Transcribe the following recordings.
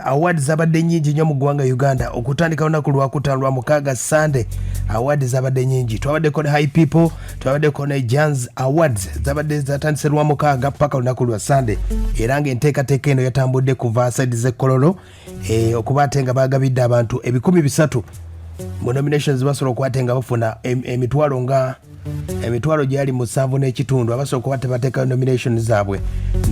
awards zabadde nnyingi nnyo mu ggwanga Uganda okutandika olunaku lwakutaano lwa mukaaga Sunday. Awards zabadde nnyingi, twabaddeko ne high people, twabaddeko ne Janzi awards zabadde zatandise lwa mukaaga paka olunaku lwa Sunday, era ng'enteekateeka eno yatambudde kuva side z'ekkololo okuba ate nga baagabidde abantu 300 mu nominations basobola okuba ate nga bafuna emitwalo gyali 7.5 abasobola okuba tebateekayo nominations zaabwe,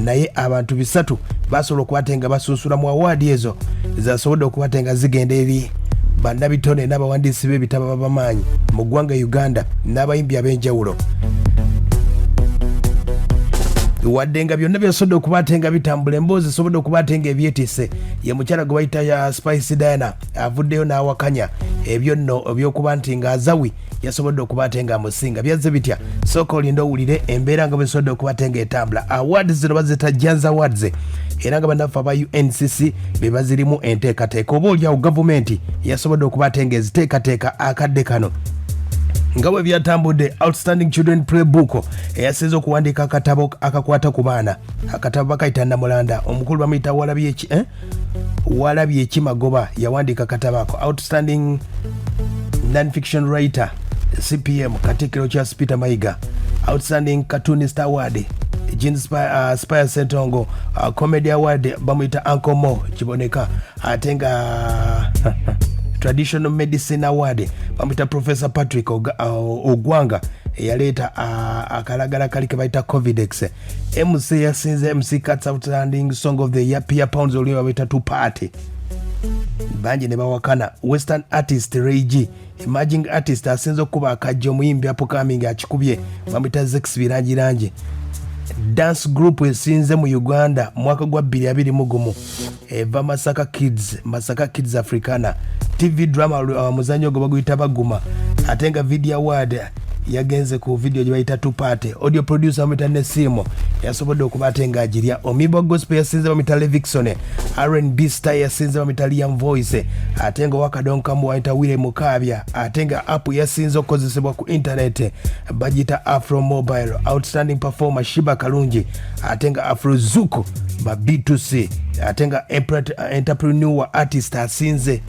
naye abantu 300 basobola okuba ate nga basunsula mu award ezo zasobodde okuba ate nga zigenda eri bannabitone n'abawandiisi b'ebitabo b'amaanyi mu ggwanga Uganda n'abayimbi ab'enjawulo. Wadde nga byonna byasobodde okuba ate nga bitambula, emboozi esobodde okuba ate nga ebyetisse, ye mukyala gwe bayita ya Spice Diana avuddeyo n'awakanya ebyo nno ebyokuba nti nga Azawi yasobodde okuba ate nga amusinga. Byazze bitya, sooka olinda owulire embeera nga bwesobodde okuba ate nga etambula. Awards zino bazita Janzi awards, era nga bannaffe aba UNCC be bazirimu enteekateeka, oba oliawo gavumenti yasobodde okuba ate nga eziteekateeka akadde kano. Nga bwe byatambudde, Outstanding Children Playbook eyasinze okuwandiika akatabo akakwata ku baana, akatabo bakayita Namulanda, omukulu bamuyita Walabye Kimagoba yawandiika akatabo ako. Outstanding Non-Fiction Writer CPM Katikkiro Charles Peter Mayiga. Outstanding Cartoonist Award Jean Spire Sentongo. Comedy Award bamuyita Uncle Mo Kiboneka. Ate nga Traditional Medicine Award bamuyita Professor Patrick Ogwanga eyaleeta akalagala kali ke bayita Covidex. MC yasinze MC Cats Outstanding Song of the Year Pierre Pounds oli bayita Two Party banji ne bawakana. Western Artist Ray G Emerging Artist asinze okuba akajja omuyimbi upcoming akikubye bamuyita Zex Birangirangi. Dance Group esinze mu Uganda mwaka gwa 2021 eva Masaka Kids Africana. TV drama muzanyo gwe baguyita Baguma. Ate nga Video Award yagenze ku video gye bayita Two Party. Audio producer bamuyita Nesimo yasobodde okuba ate nga agirya. Omibo Gospel yasinze bamuyita Levikson. R&B Star yasinze bamuyita Liam Voice. Ate nga Wakadonka mu bayita Wile Mukabya. Ate nga app yasinze okukozesebwa ku internet bagita Afro Mobile. Outstanding Performer Shiba Kalungi. Ate nga Afro Zuko ba B2C. Ate nga Entrepreneur Artist asinze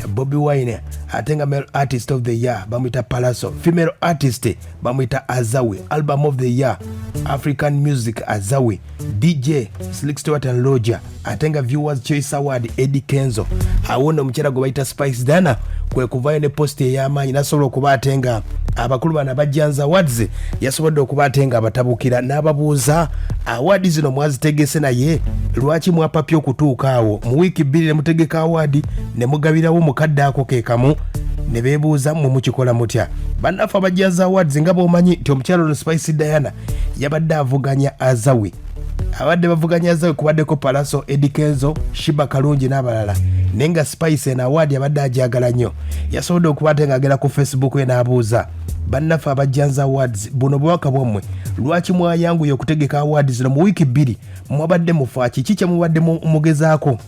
Bobby Wine. Ate nga Male Artist of the Year bamwita Palazzo. Female Artist bamwita Azawi. Album of the Year African Music Azawi. DJ Slick Stewart and Loja. Ate nga Viewers Choice Award Eddie Kenzo. Awono omukyala gwe bayita Spice Diana kwe kuvayo ne post ey'amaanyi nasobola okuba ate nga abakulu bana bajjanza awards yasobodde okuba ate nga abatabukira n'ababuuza award zino mwazitegese naye lwaki mwapapye okutuuka awo mu wiiki 2 ne mutegeka award ne mugabirawo mukadde ako keekamu ne beebuuza mu mukikola mutya. Bannaffe abajjanza awards nga bw'omanyi nti omukyalo ono Spice Diana yabadde avuganya Azawi. Abadde bavuganya Azawi kubaddeko Palazzo, Eddie Kenzo, Shiba Kalungi n'abalala. Nenga Spice en award yabadde agyagala nnyo. Yasobodde okuba ate ng'agenda ku Facebook ye n'abuuza bannaffe abajjanza awards buno bwaka bwammwe lwaki mwayanguye okutegeka awards zino mu wiiki 2 mwabadde mufa kiki kye mubadde mugezaako?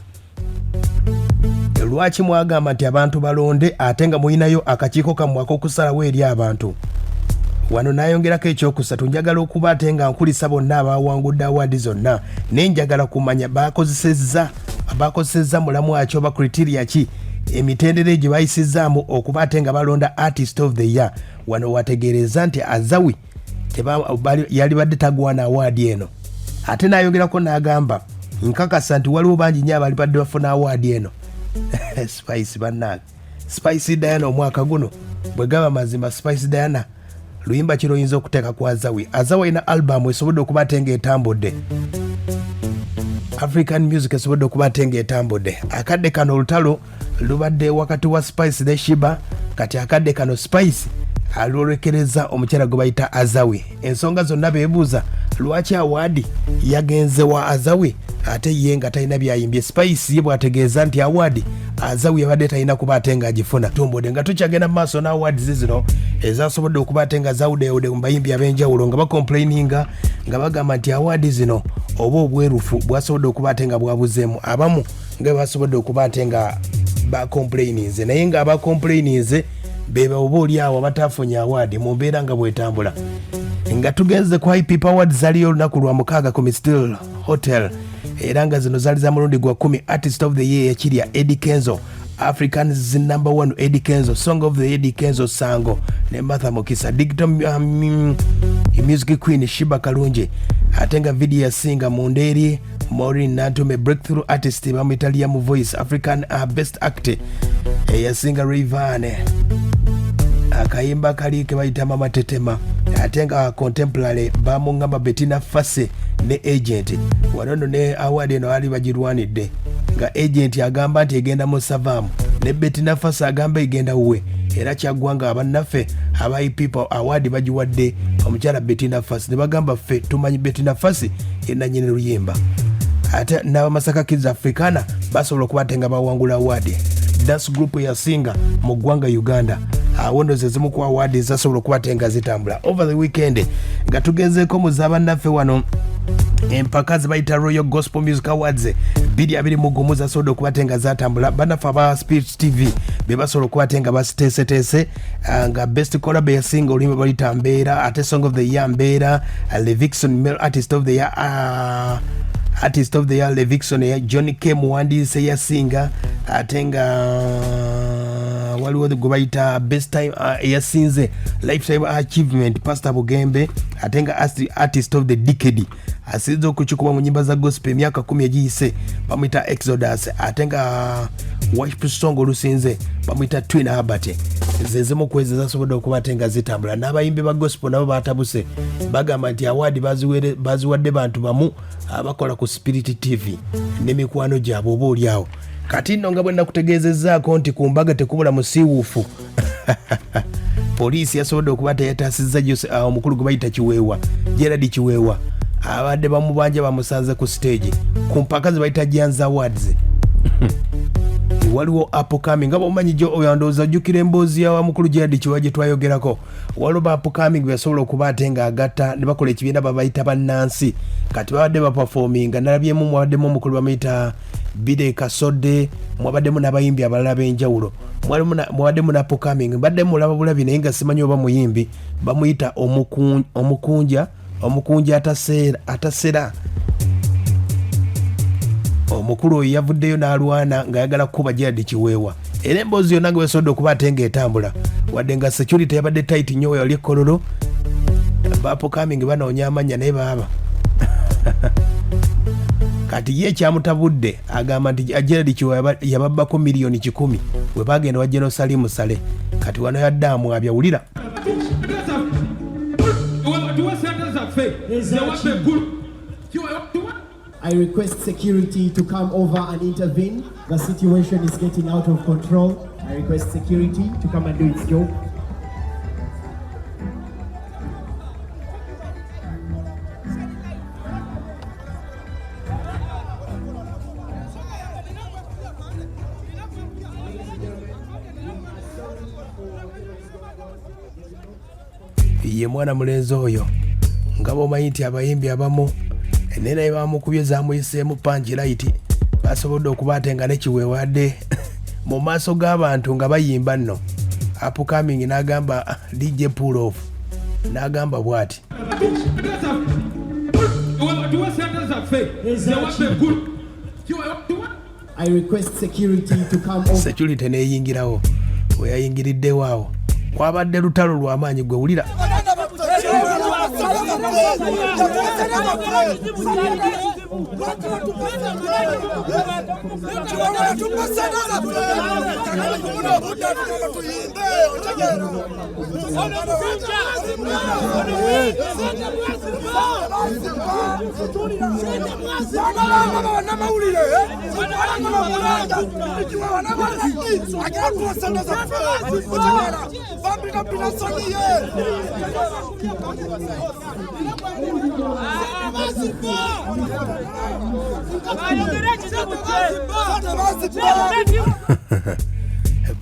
Lwaki mwagamba nti abantu balonde ate nga muyinayo akakiiko kammwe ak'okusalawo eri abantu? Wano nayongerako ekyokusatu, njagala okuba ate nga nkulisa bonna abawangudde awards zonna, naye njagala kumanya bakozesezza mulamu aki oba criteria ki emitendera gye bayisizaamu okuba ate nga balonda Artist of the Year. Wano wategeereza nti Azawi yali badde tagwana award eno. Ate nayongerako n'agamba nkakasa nti waliwo bangi nnyo abali badde bafuna award eno. Spice bannange, Spice Diana omwaka guno bwe gaba mazima, Spice Diana luyimba kiro oyinza okuteeka ku Azawi. Azawi ina album esobodde okuba ate nga etambudde. African Music esobodde okuba ate nga etambudde. Akadde kano olutalo lubadde wakati wa Spice ne Shiba, kati akadde kano Spice alwolekereza omukyala gwe bayita Azawi. Ensonga zonna beebuuza lwaki award yagenze wa Azawi ate ye nga talina byayimbye. Spice ye bwategeeza nti award Azawi yabadde talina kuba ate nga agifuna. Tumbudde nga tukyagenda mu maaso na awards zino ezasobodde okuba ate nga zawudeyude mu bayimbi ab'enjawulo nga bakomplaininga nga bagamba nti award zino oba obwerufu bwasobodde okuba ate nga bwabuzeemu. Abamu nga basobodde okuba ate nga bakomplaininze, naye nga abakomplaininze beba oba oli awo batafunye award mu mbeera nga bwetambula. Nga tugenze ku High People Awards zaliyo olunaku lwa mukaaga ku Still Hotel era nga zino zaali za mulundi gwa 10. Artist of the Year yakirya Eddie Kenzo, Africans number 1 Eddie Kenzo, Song of the Year Eddie Kenzo Sango ne Martha Mukisa, Digital Music Queen Shiba Kalunje, ate nga video yasinga Munderi Maureen Nantume, Breakthrough Artist bamwita mu Voice, African Best Actor yasinga Rayvanny, akayimba kali ke bayita Mama Tetema, ate nga Contemporary bamungamba Bettina Fase ne Agent. Wanono ne award eno ali bagirwanidde nga Agent agamba nti egenda mu Savamu ne Bettina Fase agamba egenda uwe, era kyagwanga abannaffe abayi people award bagiwadde omukyala Bettina Fase ne bagamba ffe tumanyi Bettina Fase yenanyini luyimba. Ate n'abamasaka Kids Africana basobola okubatenga bawangula award. Dance group yasinga mu ggwanga Uganda, awondo zezimu ku award zasobola okubatenga zitambula over the weekend nga tugezeeko mu zabannaffe wano empaka zibayita Royal Gospel Music Awards 2021 zasobola okubatenga zatambula. Bannaffe aba Spirit TV be basobola okubatenga basiteeseteese nga Best Collab yasinga olulimi balita Mbeera, ate Song of the Year Mbeera, Levixon Male Artist of the Year Artist of the Year Levixon ya Johnny K muwandiise yasinga, ate nga waliwo gwe bayita Best Time yasinze Lifetime Achievement Pastor Bugembe, ate nga Artist of the Decade asinze okukikuba mu nyimba za gospel emyaka 10 egiyise bamwita Exodus, ate nga worship song olusinze bamwita Twin Herbert. Zezimu kwezi zasobodde okubatenga zitambula. N'abayimbi ba gospel nabo batabuse bagamba nti award baziwadde bantu bamu abakola ku Spirit TV n'emikwano gyabwe oba oliawo. Kati nno nga bwe nakutegeezezzaako nti ku mbaga tekubula musiiwuufu poliisi yasobodde okuba teyataasizza omukulu gwe bayita Kiweewa, Gerald Kiweewa, abadde bamubanja bamusanze ku stage ku mpaka ze bayita Janzi Awards. Waliwo upcoming nga bomanyi jo oyandooza jjukira emboozi ya mukulu Gerald Kiweewa gye twayogerako. Waliwo upcoming byasobola okuba ate nga agatta ne bakola ekibiina babayita bannansi, kati babadde baperforminga. Nalabyemu mwabaddemu omukulu bamuyita Bide Kasodde, mwabaddemu n'abayimbi abalala b'enjawulo, mwabaddemu na upcoming, mbaddemu mulaba bulabi naye nga simanyi oba muyimbi bamuyita omukunja atasera. Omukulu oyo yavuddeyo n'alwana ng'ayagala kukuba Gerald Kiweewa, era emboozi yonna nga wesobodde okuba ate ng'etambula wadde nga security yabadde tight nnyo yali ekkololo. Bapocoming banoonya amannya naye baaba kati ye kyamutabudde agamba nti Gerald Kiweewa yababbako $1,000,000 bwe bagenda wa General Salim Sale. Kati wano yaddaamu abyawulira. I request security to come over and intervene. The situation is getting out of control. I request security to come and do its job. Ye mwana mulenzi oyo nga bomanyi nti abayimbi abamu naye bamukubye zamuyiseemu panji light basobodde okuba ate nga ne Kiweewa adde mu maaso g'abantu nga bayimba nno. Upcoming n'agamba DJ pull off n'agamba bw'ati. I request security to come over. Security neeyingirawo we yayingiriddewo awo kwabadde lutalo lw'amaanyi gwe wulira.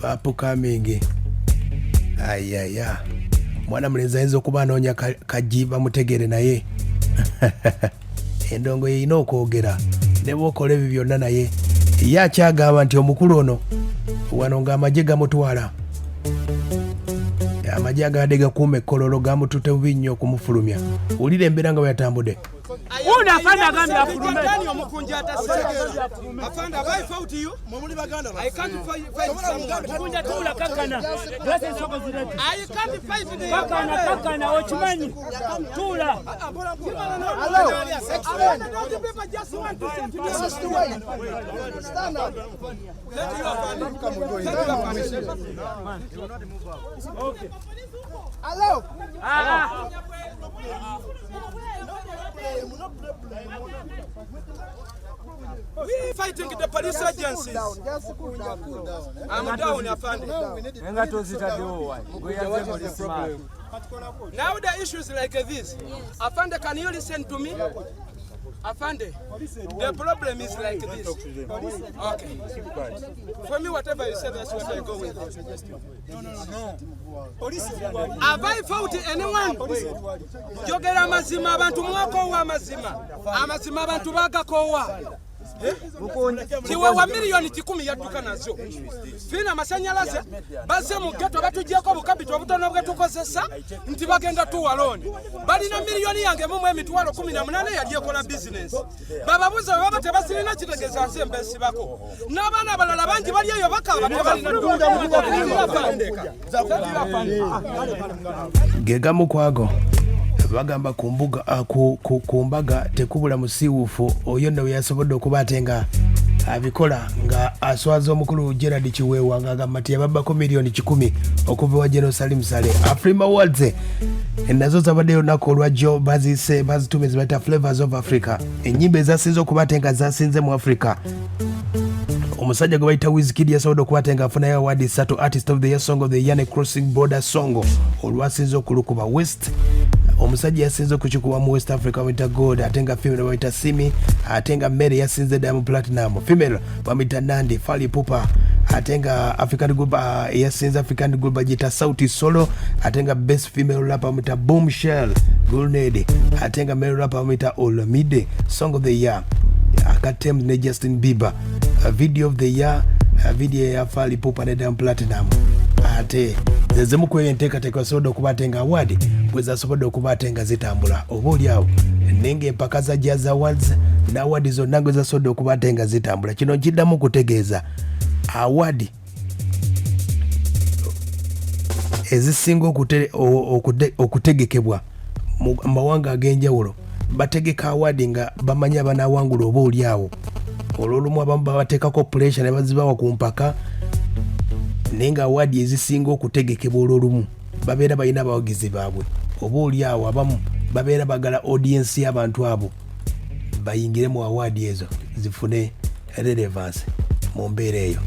Bapocoming ayaya mwana mulenzi ayinza okuba anoonya kaji bamutegere naye endongo yeyina okwogera ne bwokola ebyo byonna naye ye akyagamba nti omukulu ono wano ng'amagye gamutwala, amagye agadde gakuuma ekkololo gamutute bubi nnyo okumufulumya. Wulira embeera nga bwe yatambudde. Una afanda agambye afulume. Afanda, have I fought you? I can't fight someone. Mukunja tula kakana. Lese soko zirete. I can't fight the Kakana ochimanyi. Tula. Hello. The people just want to say This is the way. Stand up. let you up. Okay. Hello. We fighting the police agencies. Just cool down. I'm down, Afande. Enga tozitaddewo. Now the issue is like this. Afande, can you listen to me? Afande, the problem is like this. Okay. For me, whatever you say, that's what I go with. Have I fought anyone? Jogera amazima abantu mwakowa amazima abantu bagakowa. Kiweewa milioni 10 yadduka nazo. Fina amasanyalaze bazze mu ghetto batugyeko bukabito obutono bwe tukozesa nti bagenda tuwaloni. Balina milioni yange mu emitwalo 18 yali ekola business. Bababuze baba tebasirina kitegeeza nsembe sibako. N'abaana abalala bangi bali eyo bakaba tebalina gegamu kwago bagamba kumbaga tekubula musiwufu oyo nno yasobodde okuba ate nga abikola nga aswaza omukulu Gerald kiweewa ng'agamba nti yababbako milioni 10 okuva wa Jerusalem Sale. Afrima Awards nazo zabaddeyo olunaku olwajjo bazitume zibayita Flavors of Africa. Ennyimba ezasinze okuba ate nga zasinze mu Africa. Omusajja gwe bayita Wizkid yasobodde okuba ate nga afunayo award 3, Artist of the Year, Song of the Year ne Crossing Border Song olwasinze okulukuba West. Omusajja yasinze okukikuba mu West Africa bamuyita Gold, ate nga female bamuyita Simi, ate nga Mary yasinze Diamond Platinum, female bamuyita Nandi, Fally Ipupa, ate nga African Group yasinze African Group bagiyita Sauti Solo, ate nga Best Female Rapper bamuyita Boomshell Grenade, ate nga Male Rapper bamuyita Olomide. Song of the Year akatem ne Justin Bieber, Video of the Year video ya Fally Ipupa ne Diamond Platinum. Ate zezemu kwe enteekateeka asobodde okuba ate nga award bwe zasobodde okuba ate nga zitambula oba oliawo nenge empaka za Jazz Awards ne award zonna gwe zasobodde okuba ate nga zitambula. Kino kiddamu kutegeeza award ezisinga okutegekebwa mu mawanga ag'enjawulo bategeka award nga bamanyi abanaawangula oba oliawo. Olwolumu abamu babateekako pressure ne bazibawa ku mpaka nenga award ezisinga okutegekebwa olwolumu babeera balina abawagizi baabwe oba oliawo abamu babeera bagala audience y'abantu abo bayingire mu award ezo zifune relevance mu mbeera eyo.